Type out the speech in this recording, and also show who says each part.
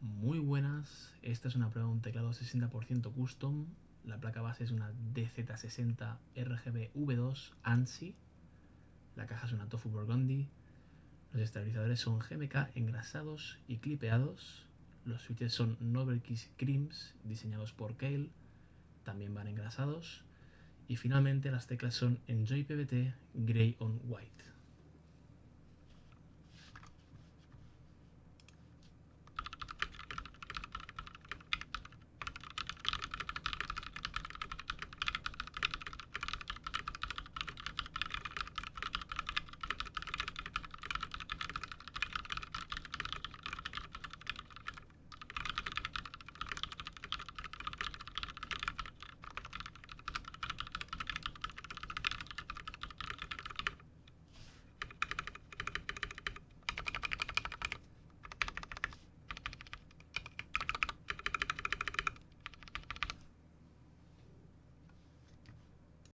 Speaker 1: Muy buenas, esta es una prueba de un teclado 60% custom. La placa base es una DZ60 RGB V2 ANSI. La caja es una Tofu Burgundy. Los estabilizadores son GMK engrasados y clipeados. Los switches son Novelkeys Creams diseñados por Keil, también van engrasados. Y finalmente las teclas son Enjoy PVT Grey on White.